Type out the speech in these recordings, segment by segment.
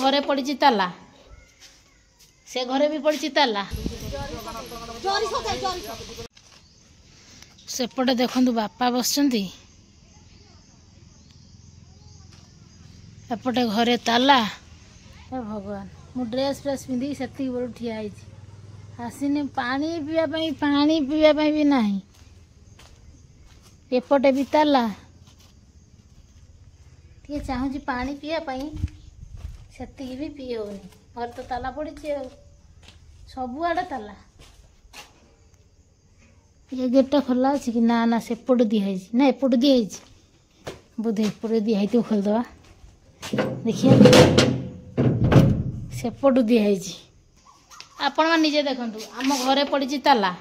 घरे पड़ी ताला से घरे भी पड़ी ताला सेपटे देखु बापा बसचंती एपटे घरे ताला हे भगवान मु ड्रेस फ्रेस पिंधि से बड़ ठिया आसीनी पानी पीवा भी नहीं एपटे भी ताला टे चाहूँ पानी पीवाई से भी पी होनी घर तो ताला पड़ी सबुआड़े ताला ये गेटा खोला अच्छी कि ना ना सेपट दिखाई ना एपट दिखाई बोधे एपटे दिखाई तो खोलदवा देखिए सेपट दिखाई आपण मैंने निजे देखु आम घरे पड़ी ताला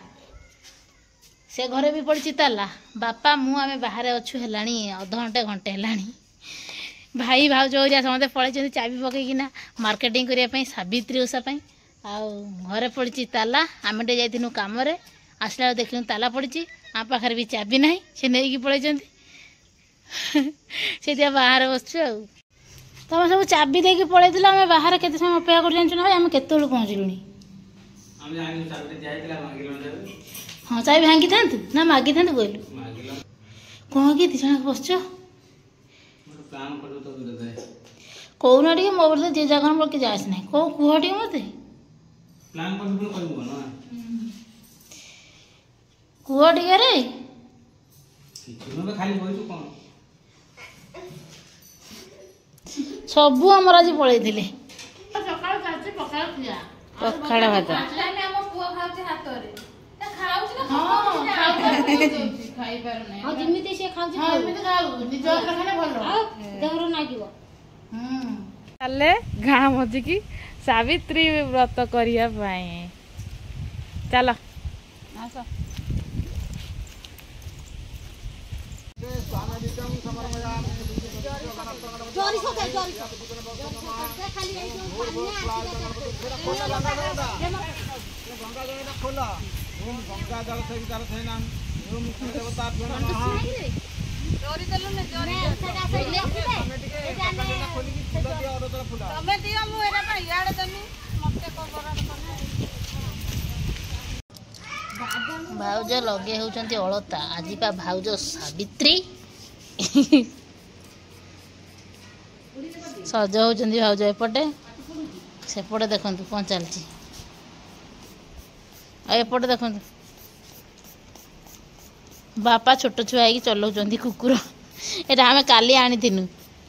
से घरे भी पड़ी ताला बापा मु आमे बाहर अच्छु है अधघंटे घंटे है भाई भाउज समझे पड़े चाबी पकईकिना मार्केटिंग करने सावित्री ओषा घरे पड़ी ताला आम टे जाइनु कम आसला देखल ताला पड़ी आ पाखे भी चाबी ना से नहीं पड़े से बाहर बस तुम सब चाबी देके पड़े आम बाहर के समय अपेक्षा कर जान भाई आम केत पहुँचलु हाँ चाबी भांगी था ना मागी था कहलु कौन कि दिशा बस कौना टे मो बोलते जे जगह मोर के जास ना कौ कह टे मत कह टे रे सबू आमर आज पलैले पखाड़ भात गाँ मजिकी सावित्री व्रत करने चल भाउज लगे होती अलता आज पा भाउज सावित्री सज होती भाउज एपटे सेपटे देखु कौन चलती एपटे देखु बापा छोट छुआ है चलाऊँ कुकुर एटा आम काली आनीनु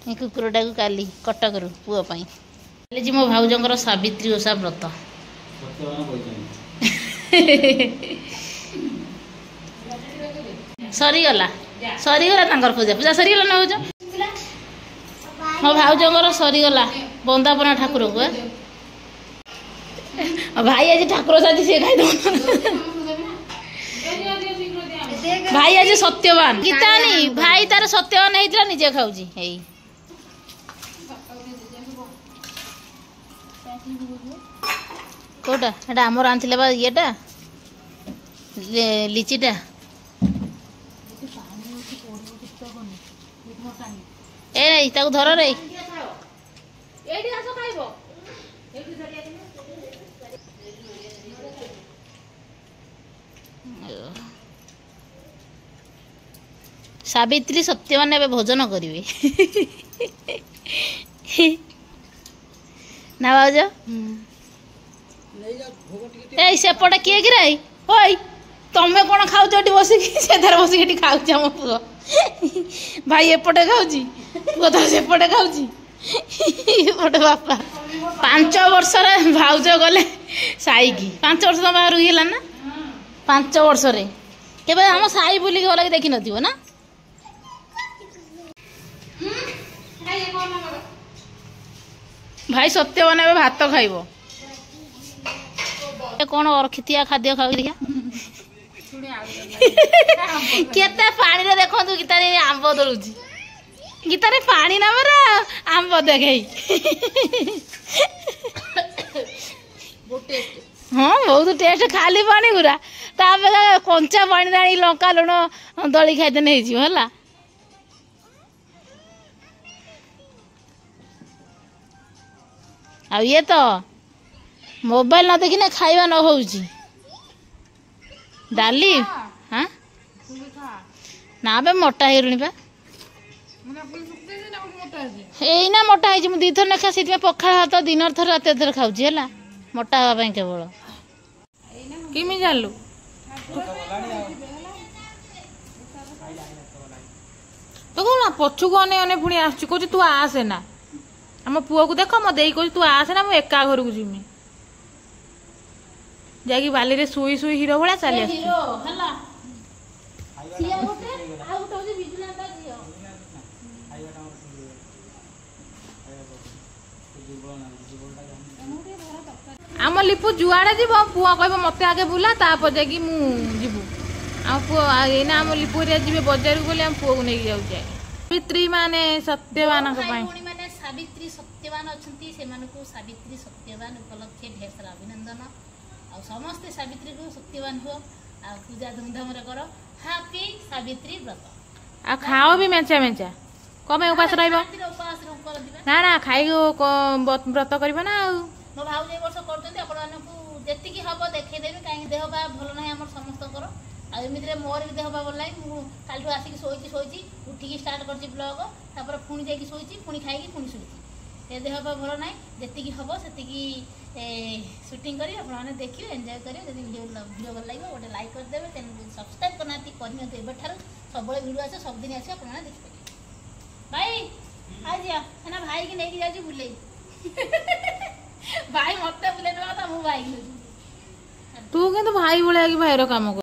कुकुरटा को काली कटक पुओपाई जी मो भाउजर सावित्री ओषा व्रत सरीगला सरीगला पूजा पूजा सरीगला ना भाउज मो भाउजर सरीगला बंदापना ठाकुर को भाई आज ठाकुर साथी सी खाई भाई आज सत्यवान गीता नहीं भाई तार सत्यवान होता निजे खाऊँ कौटा एटा आमर आनथिले बा येटा लिचीटा ए नहीं ताको धर रे एडी आसो खाइबो एडी धरिया सावित्री सत्यवान ए भोजन करिवे ना बाज ए सेपटे किए कि रे ओई तमें कौन खाऊ बसिकी से बसिकी खाऊँ आम पुओ भाई एपटे खाऊँ पुओ तो सेपटे खाऊँ बापा 5 वर्ष भाउज गले साईकी 5 वर्ष तो बाहर गला ना 5 वर्ष के आम साई बुलिक गला कि देखी नथिबो ना भाई सत्यवान ए भात खाइबो कौन रखिया खाद्य खाऊ केते पानी रे देखो गीता आंब दलुची गीता रे पानी ना मरा आंब देखे हाँ बहुत टेस्ट खाली पानी गुरा कंचा पानी आनी लंका लुण दली खाई नहीं है ଆଉ ଇଏ ତ ମୋବାଇଲ ନ ଦେଖିନେ ଖାଇବା ନ ହଉଛି। ଡାଲି ହଁ ନା ବେ ମୋଟା ହେଇଗଲୁଣି ବା। ଏଇନା ମୋଟା ହେଇଛି ମୁଁ 2 ଥର ଲେଖା ସେଥିପାଇଁ ପଖାଳ ଭାତ ଦିନର ଥର ରାତି ଥର ଖାଉଛି ହେଲା ମୋଟା ହେବା ପାଇଁ କେବଳ। କେମିତି ଜାଣିଲୁ? ତୁ କଣ ପଛକୁ ଅନେଇ ଅନେଇ ପୁଣି ଆସୁଛୁ କହୁଛୁ ତୁ ଆସେ ନା। ଆମ ପୁଅକୁ ଦେଖ ମୋ ଦେଇ କହୁଛି ତୁ ଆସେ ନା ମୁଁ ଏକା ଘରକୁ ଯିମି। ଯାଇକି ବାଲିରେ ଶୁଇ ଶୁଇ ହିରୋ ଭଳିଆ ଚାଲି ଆସୁଛୁ। ଆମ ଲିପୁ ଯୁଆଡେ ଯିବ ପୁଅ କହିବ ମତେ ଆଗେ ବୁଲା ତାପରେ ଯାଇକି ମୁଁ ଯିବୁ। ଆମ ପୁଅ ଏଇନା ଆମ ଲିପୁ ହେରିକା ଯିବେ ବଜାରକୁ ବୋଲି ଆମ ପୁଅକୁ ନେଇକି ଯାଉଛି। ସାବିତ୍ରୀ ମାନେ ସତ୍ୟବାନଙ୍କ ପାଇଁ ସାବିତ୍ରୀ ସତ୍ୟବାନ ଅଛନ୍ତି ସେମାନଙ୍କୁ ସାବିତ୍ରୀ ସତ୍ୟବାନ ଉପଲକ୍ଷେ ଢେର ସାରା ଅଭିନନ୍ଦନ। ଆଉ ସମସ୍ତେ ସାବିତ୍ରୀକୁ ସତ୍ୟବାନ ହୁଅ ଆଉ ପୂଜା ଧୁମଧାମରେ କର। ହାପି ସାବିତ୍ରୀ ବ୍ରତ। ଆଉ ଖାଅ ବି ମେଞ୍ଚା ମେଞ୍ଚା କଣ ପାଇଁ ଉପାସ ରହିବ? ନା ନା ଖାଇକି ବ୍ରତ କରିବ ନା। ଆଉ ମୋ ଭାଉଜ ଏ ବର୍ଷ କରୁଛନ୍ତି ଆପଣମାନଙ୍କୁ ଯେତିକି ହବ ଦେଖେଇଦେବି କାହିଁକି ଦେହ ପା ଭଲ ନାହିଁ ଆମର ସମସ୍ତଙ୍କର। ଆଉ ଏମିତିରେ ମୋର ବି ଦେହ ପା ଭଲ ନାହିଁ। ମୁଁ କାଲିଠୁ ଆସିକି ଶୋଇଛି ଉଠିକି ଷ୍ଟାର୍ଟ କରିଛି ବ୍ଲଗ ତାପରେ ପୁଣି ଯାଇକି ଶୋଇଛି ପୁଣି ଖାଇକି ପୁଣି ଶୋଇଛି। ଏ ଦେହ ପା ଭଲ ନାହିଁ ଯେତିକି ହବ ସେତିକି ସୁଟିଂ କରି ଆପଣମାନେ ଦେଖିବେ ଏନ୍ଜୟ କରିବେ। ଯଦି ଭିଡ଼ିଓ ଭଲ ଲାଗିବ ଗୋଟେ ଲାଇକ୍ କରିଦେବେ ଚ୍ୟାନେଲକୁ ସବସ୍କ୍ରାଇବ୍ କରିନାହାନ୍ତି କରିନିଅନ୍ତୁ ଏବେଠାରୁ। ସବୁବେଳେ ଭିଡ଼ିଓ ଆସିବ ସବୁଦିନ ଆସିବ ଆପଣମାନେ ଦେଖିପାରିବେ। ଭାଇ ଝିଅ ନା ଭାଇକି ନେଇକି ଯାଉଛି ବୁଲେଇ। ଭାଇ ମତେ ବୁଲେଇ ଦେବା କଥା ମୁଁ ଭାଇକି ନେଉଛି। ତୁ କିନ୍ତୁ ଭାଇ ଭଳିଆ କି ଭାଇର କାମ କର।